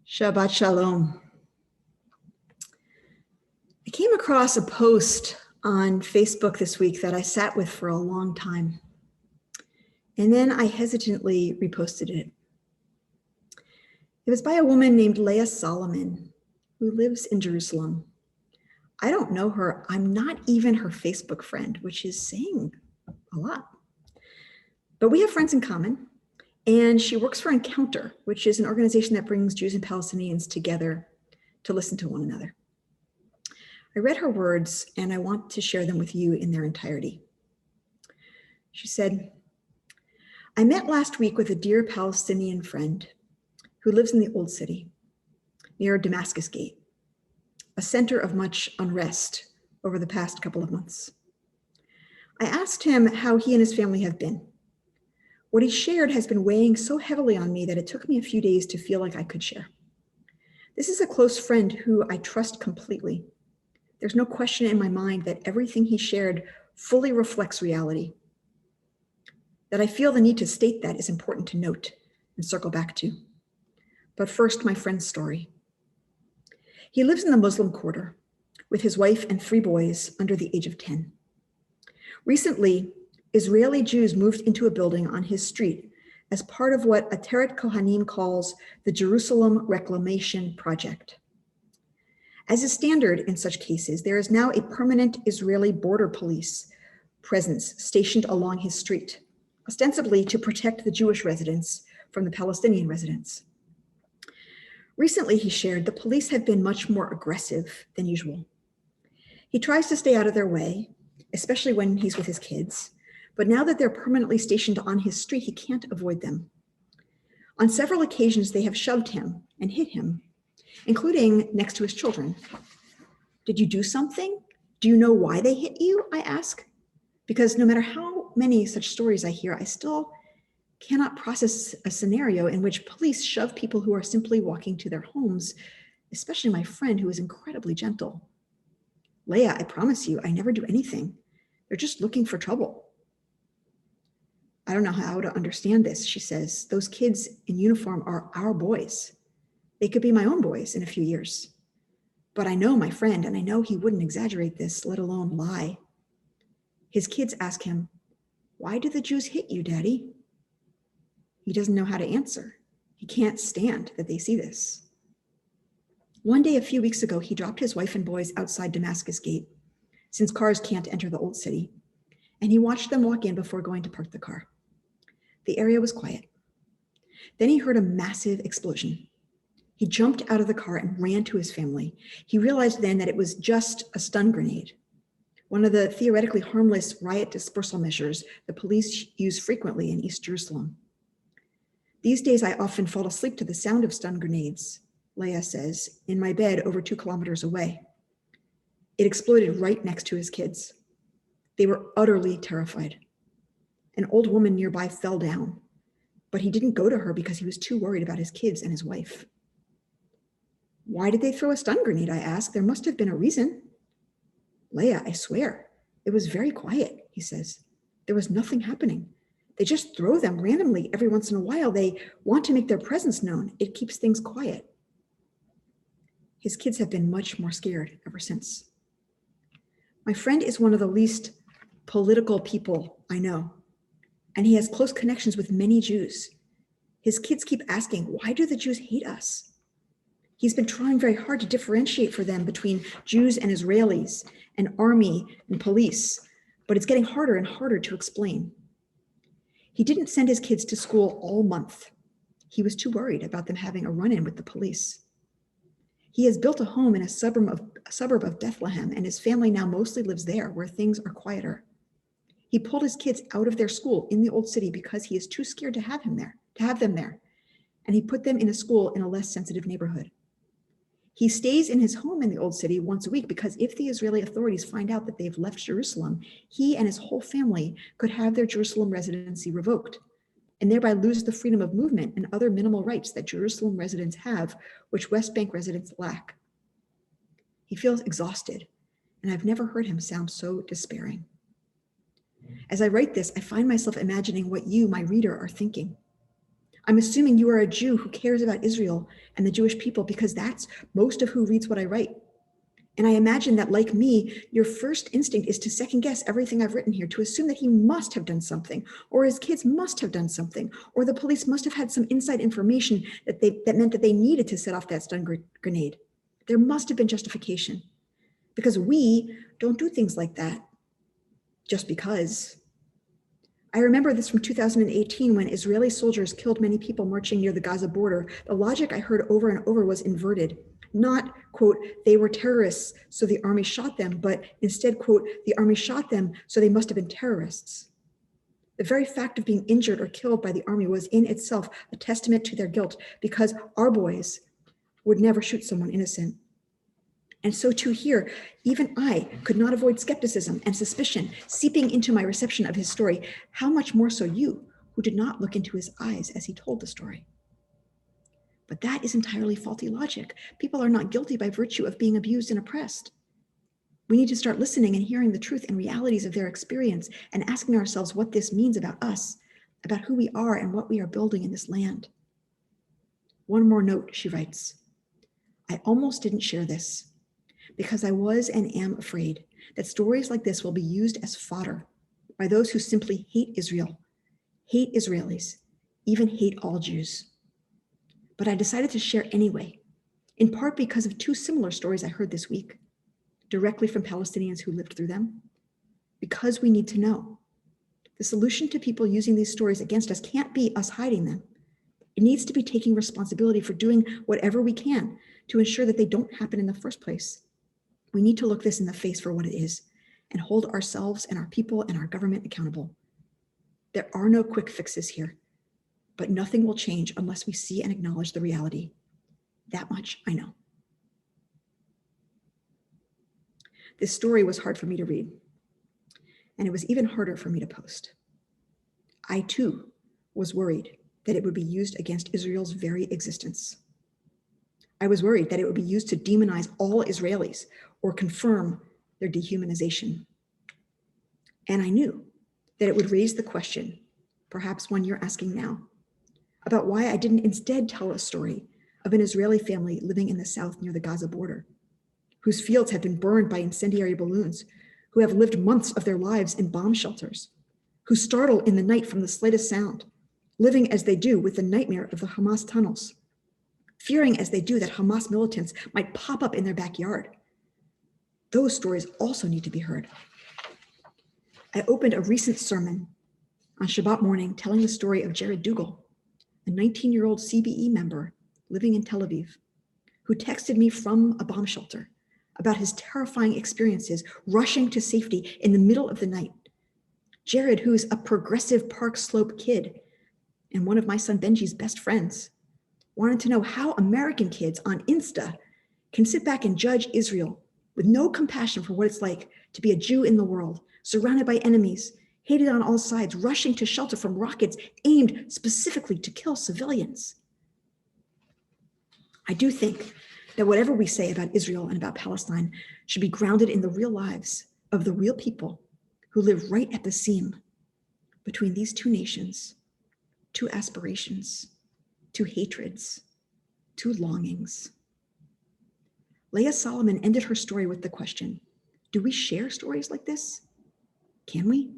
Shabbat Shalom. I came across a post on Facebook this week that I sat with for a long time. And then I hesitantly reposted it. It was by a woman named Leah Solomon, who lives in Jerusalem. I don't know her. I'm not even her Facebook friend, which is saying a lot. But we have friends in common. And she works for Encounter, which is an organization that brings Jews and Palestinians together to listen to one another. I read her words, and I want to share them with you in their entirety. She said, I met last week with a dear Palestinian friend who lives in the Old City, near Damascus Gate, a center of much unrest over the past couple of months. I asked him how he and his family have been. What he shared has been weighing so heavily on me that it took me a few days to feel like I could share. This is a close friend who I trust completely. There's no question in my mind that everything he shared fully reflects reality. That I feel the need to state that is important to note and circle back to. But first, my friend's story. He lives in the Muslim Quarter with his wife and 3 boys under the age of 10. Recently, Israeli Jews moved into a building on his street as part of what Ateret Kohanim calls the Jerusalem Reclamation Project. As is standard in such cases, there is now a permanent Israeli border police presence stationed along his street, ostensibly to protect the Jewish residents from the Palestinian residents. Recently, he shared, the police have been much more aggressive than usual. He tries to stay out of their way, especially when he's with his kids, but now that they're permanently stationed on his street, he can't avoid them. On several occasions, they have shoved him and hit him, including next to his children. Did you do something? Do you know why they hit you? I ask. Because no matter how many such stories I hear, I still cannot process a scenario in which police shove people who are simply walking to their homes, especially my friend who is incredibly gentle. Leah, I promise you, I never do anything. They're just looking for trouble. I don't know how to understand this, she says. Those kids in uniform are our boys. They could be my own boys in a few years. But I know my friend, and I know he wouldn't exaggerate this, let alone lie. His kids ask him, why do the Jews hit you, Daddy? He doesn't know how to answer. He can't stand that they see this. One day a few weeks ago, he dropped his wife and boys outside Damascus Gate, since cars can't enter the Old City, and he watched them walk in before going to park the car. The area was quiet. Then he heard a massive explosion. He jumped out of the car and ran to his family. He realized then that it was just a stun grenade, one of the theoretically harmless riot dispersal measures the police use frequently in East Jerusalem. These days, I often fall asleep to the sound of stun grenades, Leah says, in my bed over 2 kilometers away. It exploded right next to his kids. They were utterly terrified. An old woman nearby fell down, but he didn't go to her because he was too worried about his kids and his wife. Why did they throw a stun grenade? I asked. There must have been a reason. Leah, I swear, it was very quiet, he says. There was nothing happening. They just throw them randomly every once in a while. They want to make their presence known. It keeps things quiet. His kids have been much more scared ever since. My friend is one of the least political people I know, and he has close connections with many Jews. His kids keep asking, why do the Jews hate us? He's been trying very hard to differentiate for them between Jews and Israelis, and army and police, but it's getting harder and harder to explain. He didn't send his kids to school all month. He was too worried about them having a run-in with the police. He has built a home in a suburb of Bethlehem, and his family now mostly lives there, where things are quieter. He pulled his kids out of their school in the Old City because he is too scared to have them there, and he put them in a school in a less sensitive neighborhood. He stays in his home in the Old City once a week because if the Israeli authorities find out that they've left Jerusalem, he and his whole family could have their Jerusalem residency revoked and thereby lose the freedom of movement and other minimal rights that Jerusalem residents have, which West Bank residents lack. He feels exhausted, and I've never heard him sound so despairing. As I write this, I find myself imagining what you, my reader, are thinking. I'm assuming you are a Jew who cares about Israel and the Jewish people because that's most of who reads what I write. And I imagine that, like me, your first instinct is to second guess everything I've written here, to assume that he must have done something, or his kids must have done something, or the police must have had some inside information that meant that they needed to set off that stun grenade. There must have been justification, because we don't do things like that just because. I remember this from 2018 when Israeli soldiers killed many people marching near the Gaza border. The logic I heard over and over was inverted. Not, quote, they were terrorists, so the army shot them, but instead, quote, the army shot them, so they must have been terrorists. The very fact of being injured or killed by the army was in itself a testament to their guilt, because our boys would never shoot someone innocent. And so too here, even I could not avoid skepticism and suspicion seeping into my reception of his story. How much more so you, who did not look into his eyes as he told the story? But that is entirely faulty logic. People are not guilty by virtue of being abused and oppressed. We need to start listening and hearing the truth and realities of their experience and asking ourselves what this means about us, about who we are and what we are building in this land. One more note, she writes. I almost didn't share this because I was and am afraid that stories like this will be used as fodder by those who simply hate Israel, hate Israelis, even hate all Jews. But I decided to share anyway, in part because of two similar stories I heard this week, directly from Palestinians who lived through them, because we need to know. The solution to people using these stories against us can't be us hiding them. It needs to be taking responsibility for doing whatever we can to ensure that they don't happen in the first place. We need to look this in the face for what it is and hold ourselves and our people and our government accountable. There are no quick fixes here, but nothing will change unless we see and acknowledge the reality. That much I know. This story was hard for me to read, and it was even harder for me to post. I too was worried that it would be used against Israel's very existence. I was worried that it would be used to demonize all Israelis or confirm their dehumanization. And I knew that it would raise the question, perhaps one you're asking now, about why I didn't instead tell a story of an Israeli family living in the south near the Gaza border, whose fields have been burned by incendiary balloons, who have lived months of their lives in bomb shelters, who startle in the night from the slightest sound, living as they do with the nightmare of the Hamas tunnels, fearing as they do that Hamas militants might pop up in their backyard. Those stories also need to be heard. I opened a recent sermon on Shabbat morning telling the story of Jared Dougal, a 19-year-old CBE member living in Tel Aviv, who texted me from a bomb shelter about his terrifying experiences rushing to safety in the middle of the night. Jared, who's a progressive Park Slope kid and one of my son Benji's best friends, wanted to know how American kids on Insta can sit back and judge Israel with no compassion for what it's like to be a Jew in the world, surrounded by enemies, hated on all sides, rushing to shelter from rockets aimed specifically to kill civilians. I do think that whatever we say about Israel and about Palestine should be grounded in the real lives of the real people who live right at the seam between these two nations, two aspirations, two hatreds, two longings. Leah Solomon ended her story with the question, do we share stories like this? Can we?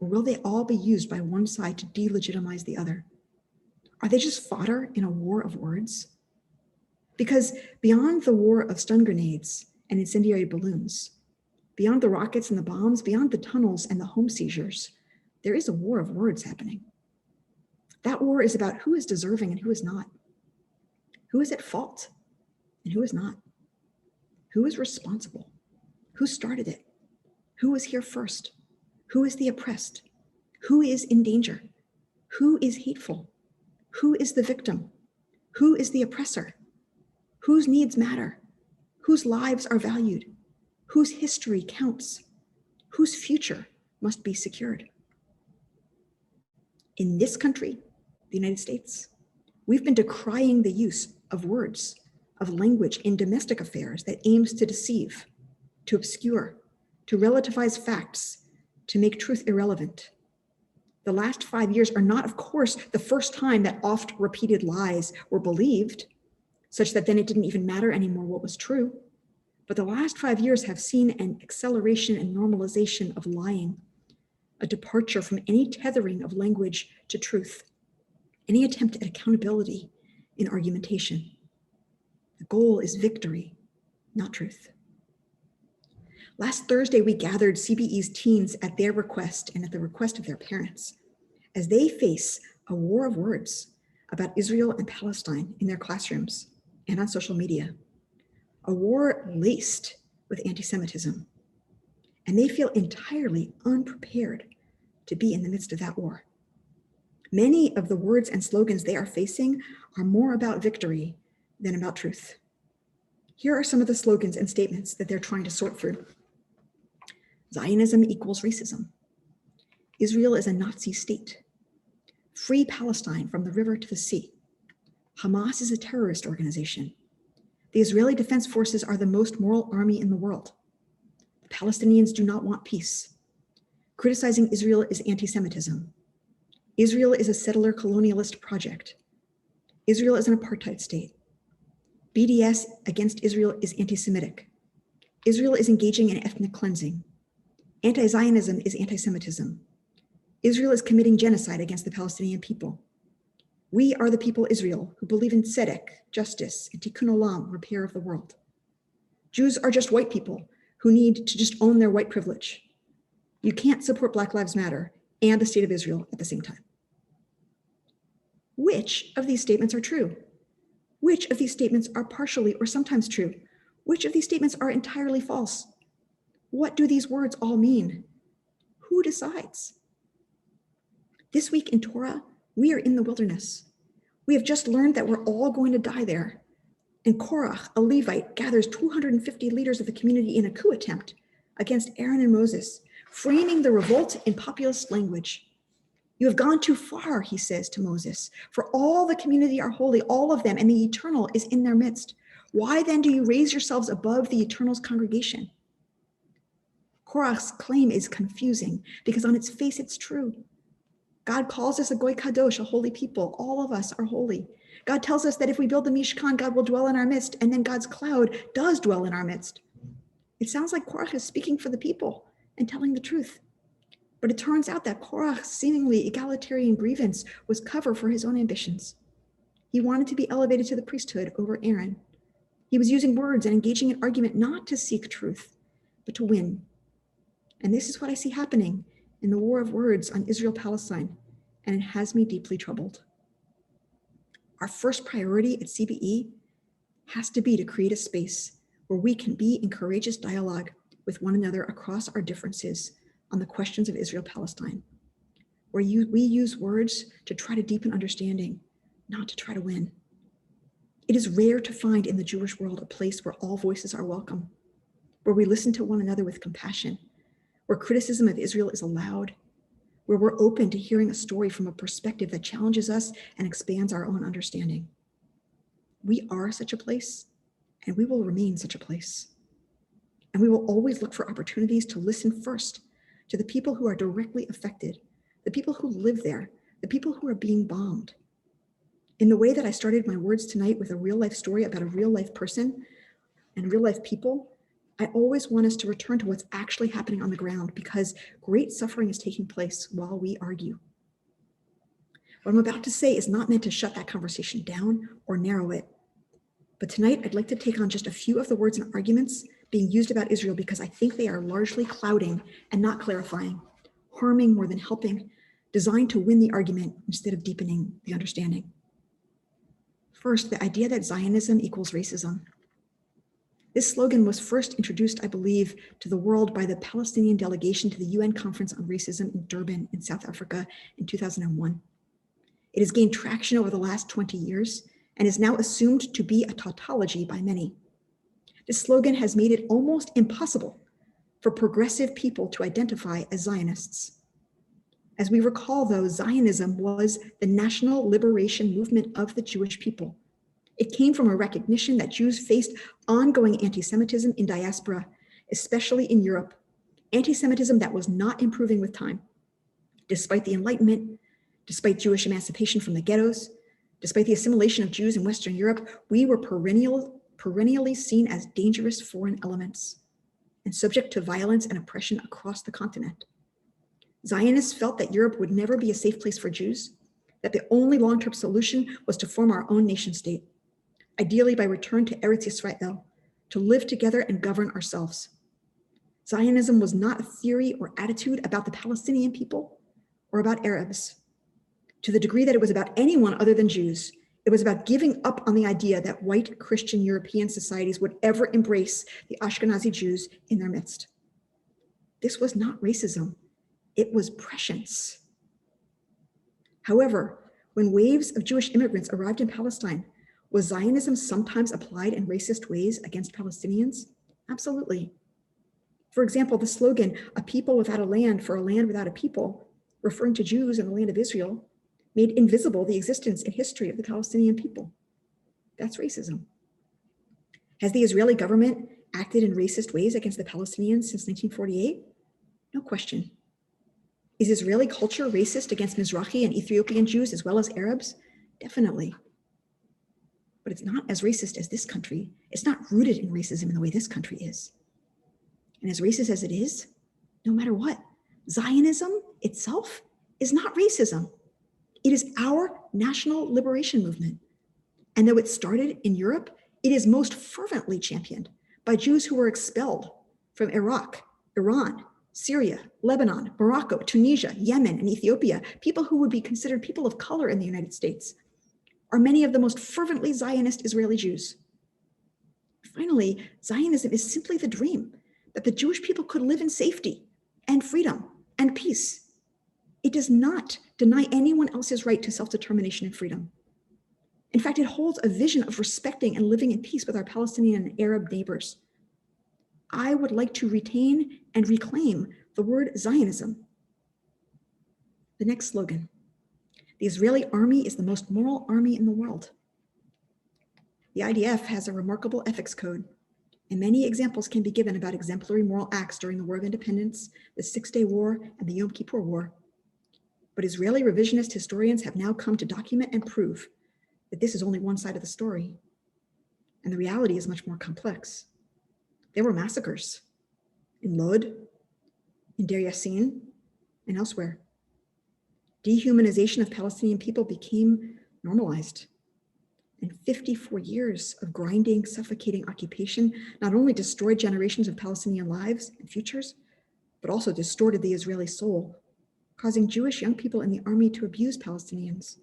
Or will they all be used by one side to delegitimize the other? Are they just fodder in a war of words? Because beyond the war of stun grenades and incendiary balloons, beyond the rockets and the bombs, beyond the tunnels and the home seizures, there is a war of words happening. That war is about who is deserving and who is not, who is at fault and who is not, who is responsible, who started it, who was here first, who is the oppressed, who is in danger, who is hateful, who is the victim, who is the oppressor, whose needs matter, whose lives are valued, whose history counts, whose future must be secured. In this country, the United States, we've been decrying the use of words, of language in domestic affairs that aims to deceive, to obscure, to relativize facts, to make truth irrelevant. The last 5 years are not, of course, the first time that oft-repeated lies were believed, such that then it didn't even matter anymore what was true. But the last 5 years have seen an acceleration and normalization of lying, a departure from any tethering of language to truth, any attempt at accountability in argumentation. The goal is victory, not truth. Last Thursday, we gathered CBE's teens at their request and at the request of their parents as they face a war of words about Israel and Palestine in their classrooms and on social media, a war laced with anti-Semitism. And they feel entirely unprepared to be in the midst of that war. Many of the words and slogans they are facing are more about victory than about truth. Here are some of the slogans and statements that they're trying to sort through. Zionism equals racism. Israel is a Nazi state. Free Palestine from the river to the sea. Hamas is a terrorist organization. The Israeli Defense Forces are the most moral army in the world. The Palestinians do not want peace. Criticizing Israel is anti-Semitism. Israel is a settler colonialist project. Israel is an apartheid state. BDS against Israel is anti-Semitic. Israel is engaging in ethnic cleansing. Anti-Zionism is anti-Semitism. Israel is committing genocide against the Palestinian people. We are the people Israel who believe in tzedek, justice, and tikkun olam, repair of the world. Jews are just white people who need to just own their white privilege. You can't support Black Lives Matter and the state of Israel at the same time. Which of these statements are true? Which of these statements are partially or sometimes true? Which of these statements are entirely false? What do these words all mean? Who decides? This week in Torah, we are in the wilderness. We have just learned that we're all going to die there. And Korach, a Levite, gathers 250 leaders of the community in a coup attempt against Aaron and Moses, framing the revolt in populist language. You have gone too far, he says to Moses, for all the community are holy, all of them, and the eternal is in their midst. Why then do you raise yourselves above the eternal's congregation? Korach's claim is confusing because on its face it's true. God calls us a goy kadosh, a holy people. All of us are holy. God tells us that if we build the Mishkan, God will dwell in our midst, and then God's cloud does dwell in our midst. It sounds like Korach is speaking for the people and telling the truth. But it turns out that Korach's seemingly egalitarian grievance was cover for his own ambitions. He wanted to be elevated to the priesthood over Aaron. He was using words and engaging in argument not to seek truth, but to win. And this is what I see happening in the war of words on Israel-Palestine, and it has me deeply troubled. Our first priority at CBE has to be to create a space where we can be in courageous dialogue with one another across our differences on the questions of Israel-Palestine, where we use words to try to deepen understanding, not to try to win. It is rare to find in the Jewish world a place where all voices are welcome, where we listen to one another with compassion, where criticism of Israel is allowed, where we're open to hearing a story from a perspective that challenges us and expands our own understanding. We are such a place, and we will remain such a place. And we will always look for opportunities to listen first to the people who are directly affected, the people who live there, the people who are being bombed. In the way that I started my words tonight with a real life story about a real life person and real life people, I always want us to return to what's actually happening on the ground because great suffering is taking place while we argue. What I'm about to say is not meant to shut that conversation down or narrow it. But tonight, I'd like to take on just a few of the words and arguments being used about Israel because I think they are largely clouding and not clarifying, harming more than helping, designed to win the argument instead of deepening the understanding. First, the idea that Zionism equals racism. This slogan was first introduced, I believe, to the world by the Palestinian delegation to the UN Conference on Racism in Durban in South Africa in 2001. It has gained traction over the last 20 years and is now assumed to be a tautology by many. This slogan has made it almost impossible for progressive people to identify as Zionists. As we recall, though, Zionism was the national liberation movement of the Jewish people. It came from a recognition that Jews faced ongoing anti-Semitism in diaspora, especially in Europe, anti-Semitism that was not improving with time. Despite the Enlightenment, despite Jewish emancipation from the ghettos, despite the assimilation of Jews in Western Europe, we were perennially seen as dangerous foreign elements and subject to violence and oppression across the continent. Zionists felt that Europe would never be a safe place for Jews, that the only long-term solution was to form our own nation state, ideally by return to Eretz Yisrael, to live together and govern ourselves. Zionism was not a theory or attitude about the Palestinian people or about Arabs. To the degree that it was about anyone other than Jews, it was about giving up on the idea that white Christian European societies would ever embrace the Ashkenazi Jews in their midst. This was not racism, it was prescience. However, when waves of Jewish immigrants arrived in Palestine, was Zionism sometimes applied in racist ways against Palestinians? Absolutely. For example, the slogan, "A people without a land for a land without a people," referring to Jews in the land of Israel, made invisible the existence and history of the Palestinian people. That's racism. Has the Israeli government acted in racist ways against the Palestinians since 1948? No question. Is Israeli culture racist against Mizrahi and Ethiopian Jews as well as Arabs? Definitely. But it's not as racist as this country. It's not rooted in racism in the way this country is. And as racist as it is, no matter what, Zionism itself is not racism. It is our national liberation movement. And though it started in Europe, it is most fervently championed by Jews who were expelled from Iraq, Iran, Syria, Lebanon, Morocco, Tunisia, Yemen, and Ethiopia, people who would be considered people of color in the United States, are many of the most fervently Zionist Israeli Jews. Finally, Zionism is simply the dream that the Jewish people could live in safety and freedom and peace. It does not deny anyone else's right to self-determination and freedom. In fact, it holds a vision of respecting and living in peace with our Palestinian and Arab neighbors. I would like to retain and reclaim the word Zionism. The next slogan: the Israeli army is the most moral army in the world. The IDF has a remarkable ethics code, and many examples can be given about exemplary moral acts during the War of Independence, the Six-Day War, and the Yom Kippur War. But Israeli revisionist historians have now come to document and prove that this is only one side of the story, and the reality is much more complex. There were massacres in Lod, in Deir Yassin, and elsewhere. Dehumanization of Palestinian people became normalized. And 54 years of grinding, suffocating occupation not only destroyed generations of Palestinian lives and futures, but also distorted the Israeli soul, causing Jewish young people in the army to abuse Palestinians,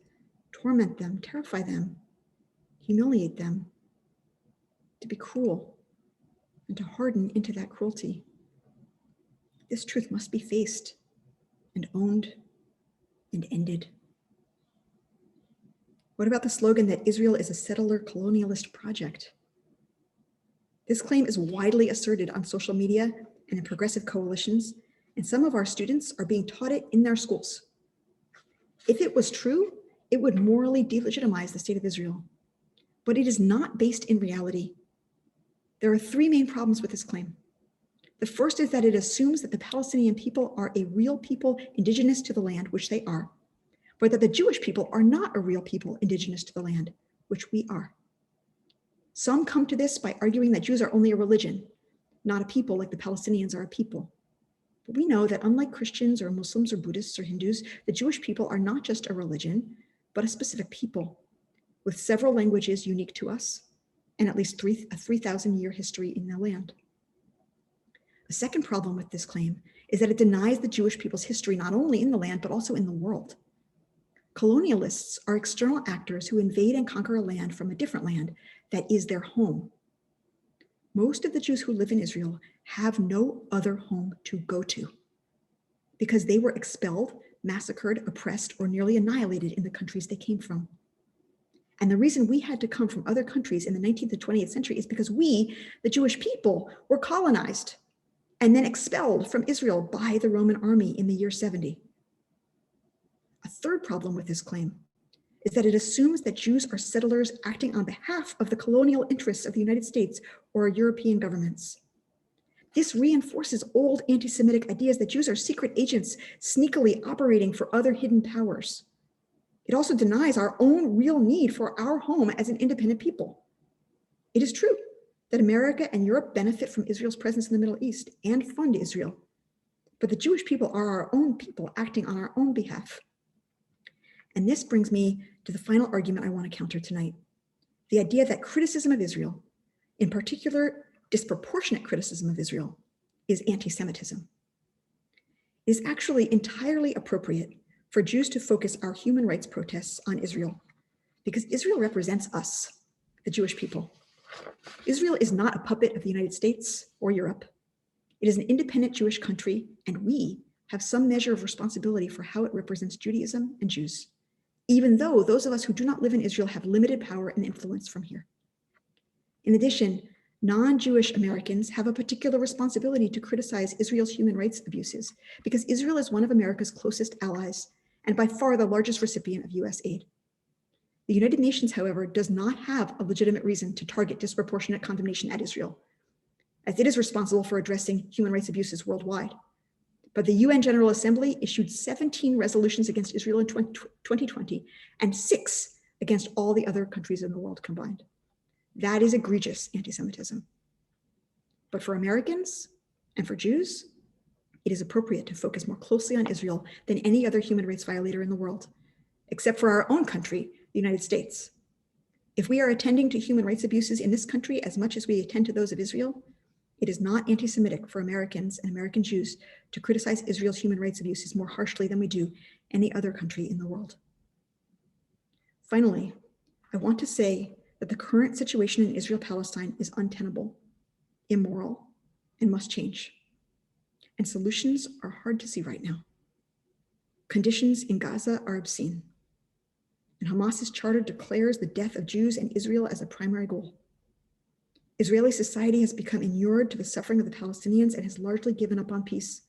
torment them, terrify them, humiliate them, to be cruel, and to harden into that cruelty. This truth must be faced and owned and ended. What about the slogan that Israel is a settler colonialist project? This claim is widely asserted on social media and in progressive coalitions, and some of our students are being taught it in their schools. If it was true, it would morally delegitimize the state of Israel, but it is not based in reality. There are three main problems with this claim. The first is that it assumes that the Palestinian people are a real people indigenous to the land, which they are, but that the Jewish people are not a real people indigenous to the land, which we are. Some come to this by arguing that Jews are only a religion, not a people like the Palestinians are a people. But we know that unlike Christians or Muslims or Buddhists or Hindus, the Jewish people are not just a religion, but a specific people with several languages unique to us and at least a 3,000-year history in the land. A second problem with this claim is that it denies the Jewish people's history not only in the land, but also in the world. Colonialists are external actors who invade and conquer a land from a different land that is their home. Most of the Jews who live in Israel have no other home to go to because they were expelled, massacred, oppressed, or nearly annihilated in the countries they came from. And the reason we had to come from other countries in the 19th and 20th century is because we, the Jewish people, were colonized and then expelled from Israel by the Roman army in the year 70. A third problem with this claim is that it assumes that Jews are settlers acting on behalf of the colonial interests of the United States or European governments. This reinforces old anti-Semitic ideas that Jews are secret agents sneakily operating for other hidden powers. It also denies our own real need for our home as an independent people. It is true that America and Europe benefit from Israel's presence in the Middle East and fund Israel, but the Jewish people are our own people acting on our own behalf. And this brings me to the final argument I want to counter tonight. The idea that criticism of Israel, in particular disproportionate criticism of Israel, is anti-Semitism. It is actually entirely appropriate for Jews to focus our human rights protests on Israel, because Israel represents us, the Jewish people. Israel is not a puppet of the United States or Europe. It is an independent Jewish country, and we have some measure of responsibility for how it represents Judaism and Jews, even though those of us who do not live in Israel have limited power and influence from here. In addition, non-Jewish Americans have a particular responsibility to criticize Israel's human rights abuses, because Israel is one of America's closest allies and by far the largest recipient of US aid. The United Nations, however, does not have a legitimate reason to target disproportionate condemnation at Israel, as it is responsible for addressing human rights abuses worldwide. But the UN General Assembly issued 17 resolutions against Israel in 2020 and 6 against all the other countries in the world combined. That is egregious anti-Semitism. But for Americans and for Jews, it is appropriate to focus more closely on Israel than any other human rights violator in the world, except for our own country, the United States. If we are attending to human rights abuses in this country as much as we attend to those of Israel, it is not anti-Semitic for Americans and American Jews to criticize Israel's human rights abuses more harshly than we do any other country in the world. Finally, I want to say that the current situation in Israel-Palestine is untenable, immoral, and must change. And solutions are hard to see right now. Conditions in Gaza are obscene, and Hamas's charter declares the death of Jews and Israel as a primary goal. Israeli society has become inured to the suffering of the Palestinians and has largely given up on peace.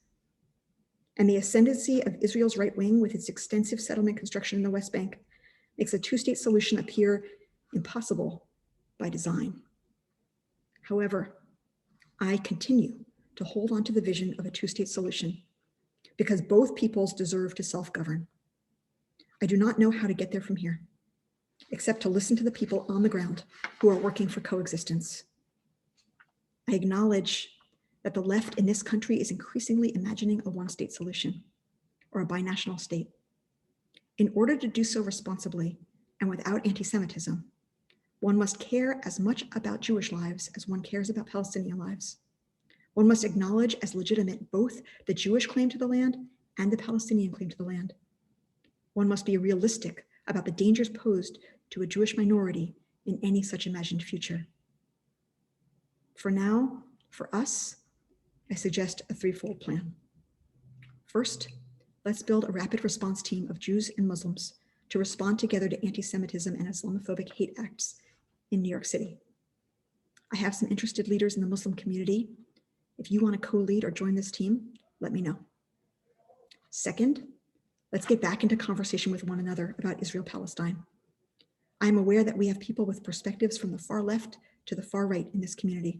And the ascendancy of Israel's right wing with its extensive settlement construction in the West Bank makes a two-state solution appear impossible by design. However, I continue to hold on to the vision of a two-state solution because both peoples deserve to self-govern. I do not know how to get there from here, except to listen to the people on the ground who are working for coexistence. I acknowledge that the left in this country is increasingly imagining a one-state solution or a binational state. In order to do so responsibly and without anti-Semitism, one must care as much about Jewish lives as one cares about Palestinian lives. One must acknowledge as legitimate both the Jewish claim to the land and the Palestinian claim to the land. One must be realistic about the dangers posed to a Jewish minority in any such imagined future. For now, for us, I suggest a threefold plan. First, let's build a rapid response team of Jews and Muslims to respond together to anti-Semitism and Islamophobic hate acts in New York City. I have some interested leaders in the Muslim community. If you want to co-lead or join this team, let me know. Second, let's get back into conversation with one another about Israel-Palestine. I am aware that we have people with perspectives from the far left to the far right in this community.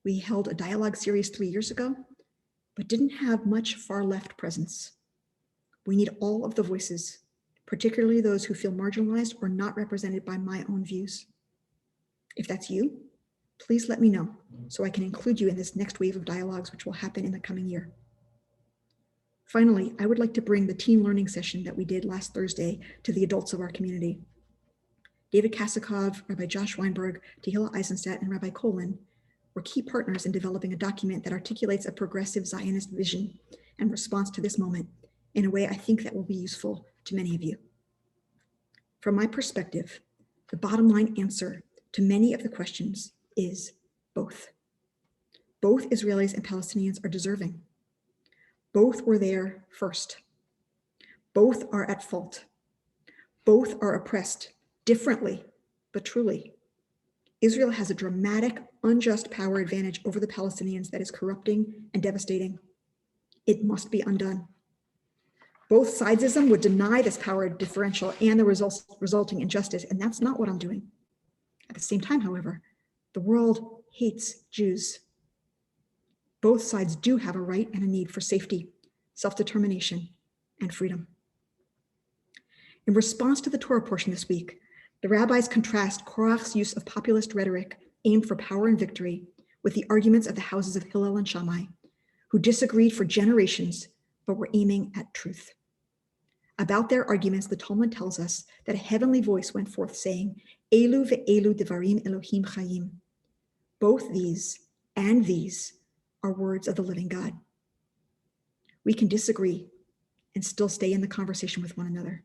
We held a dialogue series 3 years ago, but didn't have much far left presence. We need all of the voices, particularly those who feel marginalized or not represented by my own views. If that's you, please let me know so I can include you in this next wave of dialogues, which will happen in the coming year. Finally, I would like to bring the team learning session that we did last Thursday to the adults of our community. David Kasakov, Rabbi Josh Weinberg, Tehillah Eisenstadt, and Rabbi Kolin were key partners in developing a document that articulates a progressive Zionist vision and response to this moment in a way I think that will be useful to many of you. From my perspective, the bottom line answer to many of the questions is both. Both Israelis and Palestinians are deserving. Both were there first. Both are at fault. Both are oppressed differently, but truly. Israel has a dramatic, unjust power advantage over the Palestinians that is corrupting and devastating. It must be undone. Both sidesism would deny this power differential and the resulting injustice, and that's not what I'm doing. At the same time, however, the world hates Jews. Both sides do have a right and a need for safety, self-determination, and freedom. In response to the Torah portion this week, the rabbis contrast Korach's use of populist rhetoric aimed for power and victory with the arguments of the houses of Hillel and Shammai, who disagreed for generations but were aiming at truth. About their arguments, the Talmud tells us that a heavenly voice went forth saying, Elu ve'elu devarim Elohim chayim. Both these and these are words of the living God. We can disagree and still stay in the conversation with one another.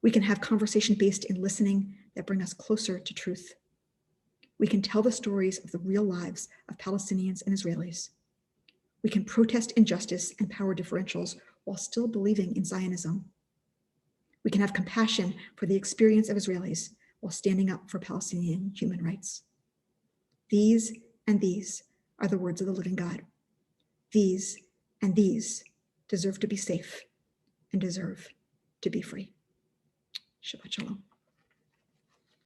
We can have conversation based in listening that bring us closer to truth. We can tell the stories of the real lives of Palestinians and Israelis. We can protest injustice and power differentials while still believing in Zionism. We can have compassion for the experience of Israelis while standing up for Palestinian human rights. These and these are the words of the living God. These and these deserve to be safe and deserve to be free. Shabbat shalom.